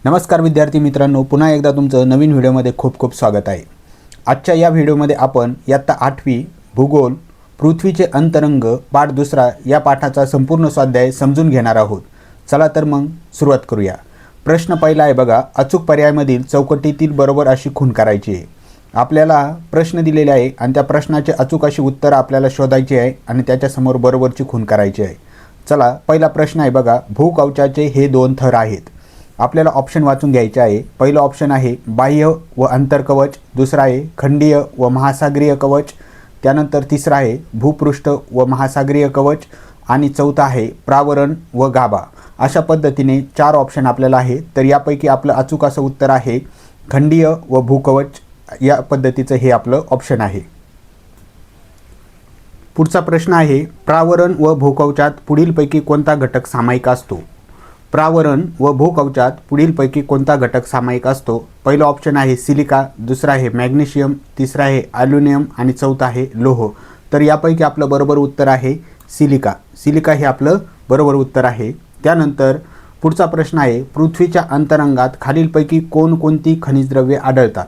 नमस्कार विद्यार्थी मित्रांनो, पुन्हा एकदा तुमचं नवीन व्हिडिओमध्ये खूप खूप स्वागत आहे। आजच्या या व्हिडिओमध्ये आपण इयत्ता 8वी भूगोल पृथ्वीचे अंतरंग पाठ दुसरा या पाठाचा संपूर्ण स्वाध्याय समजून घेणार आहोत। चला तर मग सुरुवात करूया। प्रश्न पहिला आहे बघा, अचूक पर्यायामधील चौकटीतील बरोबर अशी खूण करायची आहे। आपल्याला प्रश्न दिलेले आहे आणि त्या प्रश्नाचे अचूक अशी उत्तर आपल्याला शोधायची आहे आणि त्याच्यासमोर बरोबरची खूण करायची आहे। चला, पहिला प्रश्न आहे बघा, भूकवचाचे हे दोन थर आहेत। आपल्याला ऑप्शन वाचून घ्यायचे आहे। पहिला ऑप्शन आहे बाह्य व अंतर्कवच, दुसरा आहे खंडीय व महासागरीय कवच, त्यानंतर तिसरा आहे भूपृष्ठ व महासागरीय कवच आणि चौथा आहे प्रावरण व गाभा। अशा पद्धतीने चार ऑप्शन आपल्याला आहे। तर यापैकी आपलं अचूक असं उत्तर आहे खंडीय व भूकवच या पद्धतीचं हे आपलं ऑप्शन आहे। पुढचा प्रश्न आहे, प्रावरण व भूकवचात पुढीलपैकी कोणता घटक सामायिक असतो? प्रावरण व भूकवचात पुढीलपैकी कोणता घटक सामायिक असतो? पहिला ऑप्शन आहे सिलिका, दुसरा आहे मॅग्नेशियम, तिसरा आहे ॲल्युमिनियम आणि चौथा आहे लोह। तर यापैकी आपलं बरोबर उत्तर आहे सिलिका। सिलिका हे आपलं बरोबर उत्तर आहे। त्यानंतर पुढचा प्रश्न आहे, पृथ्वीच्या अंतरंगात खालीलपैकी कोणकोणती खनिज द्रव्ये आढळतात?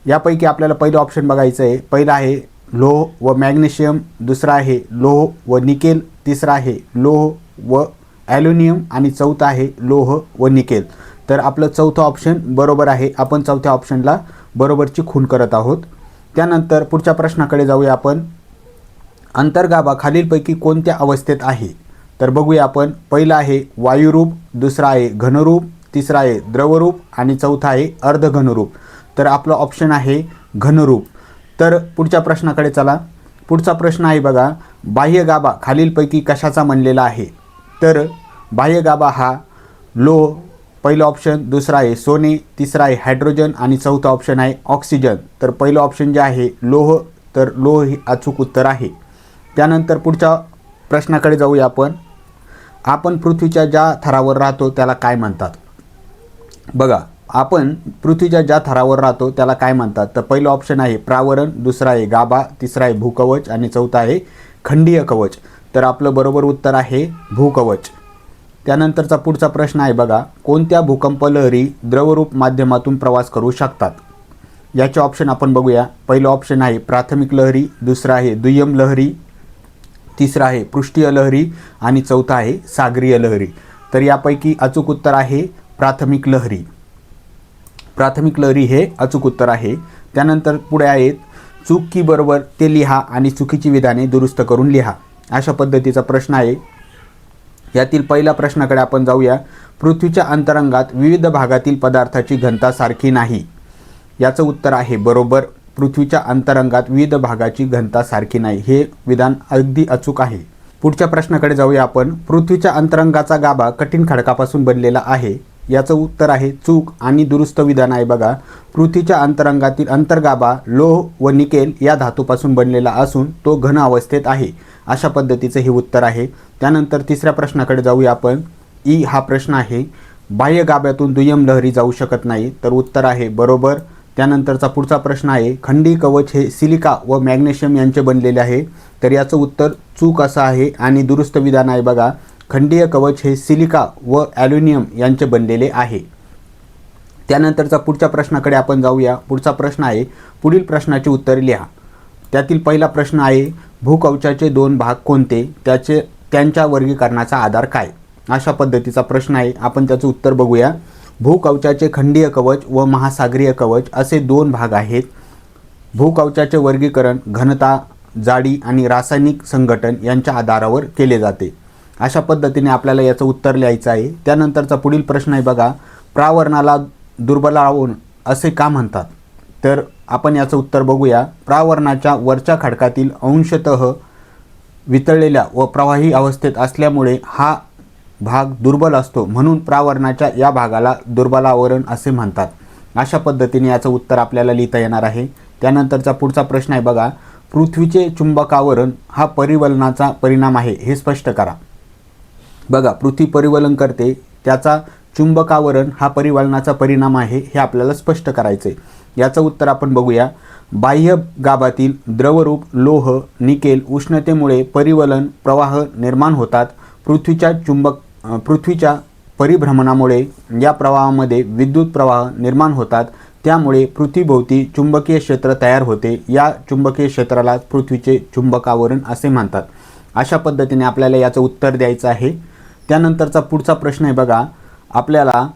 यापैकी आपल्याला पहिलं ऑप्शन बघायचं आहे। पहिला आहे लोह व मॅग्नेशियम, दुसरा आहे लोह व निकेल, तिसरा आहे लोह व ॲल्युमिनियम आणि चौथा आहे लोह व निकेल। तर आपलं चौथं ऑप्शन बरोबर आहे। आपण चौथ्या ऑप्शनला बरोबरची खूण करत आहोत। त्यानंतर पुढच्या प्रश्नाकडे जाऊया आपण। अंतर्गाभा खालीलपैकी कोणत्या अवस्थेत आहे? तर बघूया आपण। पहिला आहे वायुरूप, दुसरा आहे घनरूप, तिसरा आहे द्रवरूप आणि चौथा आहे अर्धघनरूप। तर आपलं ऑप्शन आहे घनरूप। तर पुढच्या प्रश्नाकडे चला। पुढचा प्रश्न आहे बघा, बाह्य गाभा खालीलपैकी कशाचा बनलेला आहे? तर बाह्य गाभा हा लोह, पहिलं ऑप्शन, दुसरा आहे सोने, तिसरा आहे हायड्रोजन आणि चौथा ऑप्शन आहे ऑक्सिजन। तर पहिलं ऑप्शन जे आहे लोह, तर लोह हे अचूक उत्तर आहे। त्यानंतर पुढच्या प्रश्नाकडे जाऊया आपण। आपण पृथ्वीच्या ज्या थरावर राहतो त्याला काय म्हणतात? बघा, आपण पृथ्वीच्या ज्या थरावर राहतो त्याला काय म्हणतात? तर पहिलं ऑप्शन आहे प्रावरण, दुसरा आहे गाभा, तिसरा आहे भूकवच आणि चौथा आहे खंडीय कवच। तर आपलं बरोबर उत्तर आहे भूकवच। त्यानंतरचा पुढचा प्रश्न आहे बघा, कोणत्या भूकंप लहरी द्रवरूप माध्यमातून प्रवास करू शकतात? याचे ऑप्शन आपण बघूया। पहिलं ऑप्शन आहे प्राथमिक लहरी, दुसरा आहे दुय्यम लहरी, तिसरा आहे पृष्ठीय लहरी आणि चौथा आहे सागरीय लहरी। तर यापैकी अचूक उत्तर आहे प्राथमिक लहरी। प्राथमिक लहरी हे अचूक उत्तर आहे। त्यानंतर पुढे आहेत, चूक की बरोबर ते लिहा आणि चुकीची विधाने दुरुस्त करून लिहा। अशा पद्धतीचा प्रश्न आहे। यातील पहिल्या प्रश्नाकडे आपण जाऊया। पृथ्वीच्या अंतरंगात विविध भागातील पदार्थाची घनता सारखी नाही। याचं उत्तर आहे बरोबर, पृथ्वीच्या अंतरंगात विविध भागाची घनता सारखी नाही। हे विधान अगदी अचूक आहे। पुढच्या प्रश्नाकडे जाऊया आपण। पृथ्वीच्या अंतरंगाचा गाभा कठीण खडकापासून बनलेला आहे। याचं उत्तर आहे चूक आणि दुरुस्त विधान आहे बघा, पृथ्वीच्या अंतरंगातील अंतर्गाभा लोह व निकेल या धातूपासून बनलेला असून तो घन अवस्थेत आहे। अशा पद्धतीचं हे उत्तर आहे। त्यानंतर तिसऱ्या प्रश्नाकडे जाऊया आपण। ई हा प्रश्न आहे, बाह्य गाभ्यातून दुय्यम लहरी जाऊ शकत नाही। तर उत्तर आहे बरोबर। त्यानंतरचा पुढचा प्रश्न आहे, खंडी कवच हे सिलिका व मॅग्नेशियम यांचे बनलेले आहे। तर याचं उत्तर चूक असं आहे आणि दुरुस्त विधान आहे बघा, खंडीय कवच हे सिलिका व ॲल्युमिनियम यांचे बनलेले आहे। त्यानंतरचा पुढच्या प्रश्नाकडे आपण जाऊया। पुढचा प्रश्न आहे, पुढील प्रश्नाची उत्तरे लिहा। त्यातील पहिला प्रश्न आहे, भूकवचाचे दोन भाग कोणते? त्यांच्या वर्गीकरणाचा आधार काय? अशा पद्धतीचा प्रश्न आहे। आपण त्याचं उत्तर बघूया। भूकवचाचे खंडीय कवच व महासागरीय कवच असे दोन भाग आहेत। भूकवचाचे वर्गीकरण घनता, जाडी आणि रासायनिक संघटन यांच्या आधारावर केले जाते। अशा पद्धतीने आपल्याला याचं उत्तर लिहायचं आहे। त्यानंतरचा पुढील प्रश्न आहे बघा, प्रावरणाला दुर्बलावण असे का म्हणतात? तर आपण याचं उत्तर बघूया। प्रावरणाच्या वरच्या खडकातील अंशतः वितळलेल्या व प्रवाही अवस्थेत असल्यामुळे हा भाग दुर्बल असतो, म्हणून प्रावरणाच्या या भागाला दुर्बलावरण असे म्हणतात। अशा पद्धतीने याचं उत्तर आपल्याला लिहिता येणार आहे। त्यानंतरचा पुढचा प्रश्न आहे बघा, पृथ्वीचे चुंबकावरण हा परिवलनाचा परिणाम आहे, हे स्पष्ट करा। बघा, पृथ्वी परिवलन करते, त्याचा चुंबकावरण हा परिवलनाचा परिणाम आहे, हे आपल्याला स्पष्ट करायचे। याचं उत्तर आपण बघूया। बाह्य गाभातील द्रवरूप लोह निकेल उष्णतेमुळे परिवलन प्रवाह निर्माण होतात। पृथ्वीच्या परिभ्रमणामुळे या प्रवाहामध्ये विद्युत प्रवाह निर्माण होतात, त्यामुळे पृथ्वीभोवती चुंबकीय क्षेत्र तयार होते। या चुंबकीय क्षेत्राला पृथ्वीचे चुंबक आवरण असे म्हणतात। अशा पद्धतीने आपल्याला याचं उत्तर द्यायचं आहे। त्यानंतरचा पुढचा प्रश्न आहे बघा, आपल्याला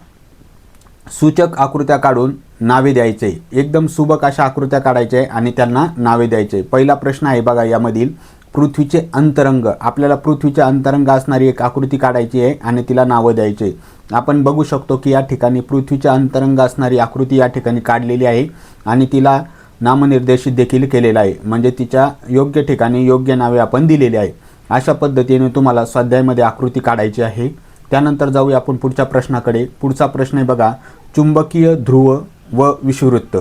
सूचक आकृत्या काढून नावे द्यायचे। एकदम सुबक अशा आकृत्या काढायच्या आणि त्यांना नावे द्यायचे। पहिला प्रश्न आहे बघा यामधील पृथ्वीचे अंतरंग। आपल्याला पृथ्वीचे अंतरंग असणारी एक आकृती काढायची आहे आणि तिला नावं द्यायचे। आपण बघू शकतो की या ठिकाणी पृथ्वीचे अंतरंग असणारी आकृती या ठिकाणी काढलेली आहे आणि तिला नामनिर्देशित देखील केलेलं आहे, म्हणजे तिच्या योग्य ठिकाणी योग्य नावे आपण दिलेली आहे। अशा पद्धतीने तुम्हाला स्वाध्यायामध्ये आकृती काढायची आहे। त्यानंतर जाऊया आपण पुढच्या प्रश्नाकडे। पुढचा प्रश्न आहे बघा, चुंबकीय ध्रुव व विषुववृत्त।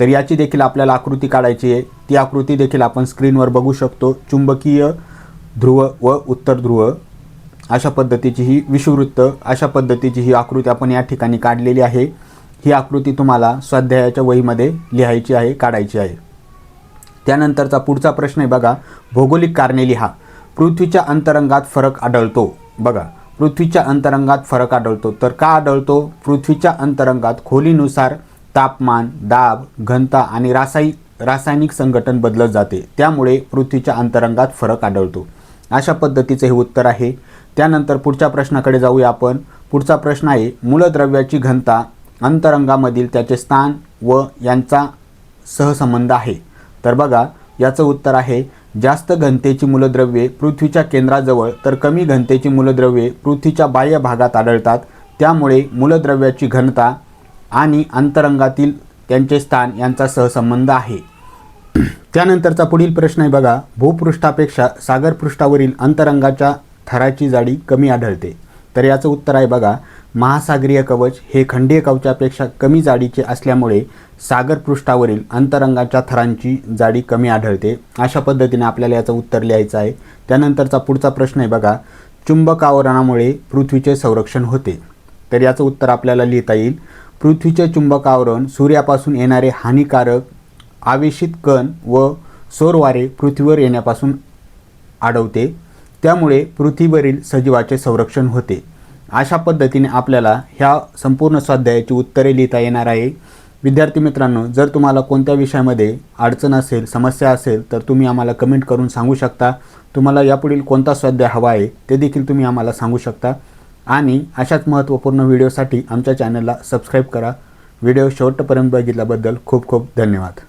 तर याची देखील आपल्याला आकृती काढायची आहे। ती आकृती देखील आपण स्क्रीनवर बघू शकतो। चुंबकीय ध्रुव व उत्तर ध्रुव अशा पद्धतीची ही विषुववृत्त, अशा पद्धतीची ही आकृती आपण या ठिकाणी काढलेली आहे। ही आकृती तुम्हाला स्वाध्यायाच्या वहीमध्ये लिहायची आहे, काढायची आहे। त्यानंतरचा पुढचा प्रश्न आहे बघा, भौगोलिक कारणे लिहा। पृथ्वीच्या अंतरंगात फरक आढळतो। बघा, पृथ्वीच्या अंतरंगात फरक आढळतो, तर का आढळतो? पृथ्वीच्या अंतरंगात खोलीनुसार तापमान, दाब, घनता आणि रासायनिक संघटन बदलत जाते, त्यामुळे पृथ्वीच्या अंतरंगात फरक आढळतो। अशा पद्धतीचे हे उत्तर आहे। त्यानंतर पुढच्या प्रश्नाकडे जाऊया आपण। पुढचा प्रश्न आहे, मूलद्रव्याची घनता अंतरंगामधील त्याचे स्थान व यांचा सहसंबंध आहे। तर बघा याचं उत्तर आहे, जास्त घनतेची मूलद्रव्ये पृथ्वीच्या केंद्राजवळ तर कमी घनतेची मूलद्रव्ये पृथ्वीच्या बाह्य भागात आढळतात, त्यामुळे मूलद्रव्याची घनता आणि अंतरंगातील त्यांचे स्थान यांचा सहसंबंध आहे। त्यानंतरचा पुढील प्रश्न आहे बघा, भूपृष्ठापेक्षा सागरपृष्ठावरील अंतरंगाच्या थराची जाडी कमी आढळते। तर याचं उत्तर आहे बघा, महासागरीय कवच हे खंडीय कवचापेक्षा कमी जाडीचे असल्यामुळे सागरपृष्ठावरील अंतरंगाच्या थरांची जाडी कमी आढळते। अशा पद्धतीने आपल्याला याचं उत्तर लिहायचं आहे। त्यानंतरचा पुढचा प्रश्न आहे बघा, चुंबक आवरणामुळे पृथ्वीचे संरक्षण होते। तर याचं उत्तर आपल्याला लिहिता येईल, पृथ्वीचे चुंबक आवरण सूर्यापासून येणारे हानिकारक आवेशित कण व सौरवारे पृथ्वीवर येण्यापासून अडवते, त्यामुळे पृथ्वीवरील सजीवाचे संरक्षण होते। अशा पद्धतीने आपल्याला ह्या संपूर्ण स्वाध्यायाची उत्तरे लिहिता येणार आहे। विद्यार्थी मित्रांनो, जर तुम्हाला कोणत्या विषयामध्ये अडचण असेल, समस्या असेल तर तुम्ही आम्हाला कमेंट करून सांगू शकता। तुम्हाला यापुढील कोणता स्वाध्याय हवा आहे ते देखील तुम्ही आम्हाला सांगू शकता आणि अशाच महत्त्वपूर्ण व्हिडिओसाठी आमच्या चॅनलला सबस्क्राईब करा। व्हिडिओ शेवटपर्यंत बघितल्याबद्दल खूप खूप धन्यवाद।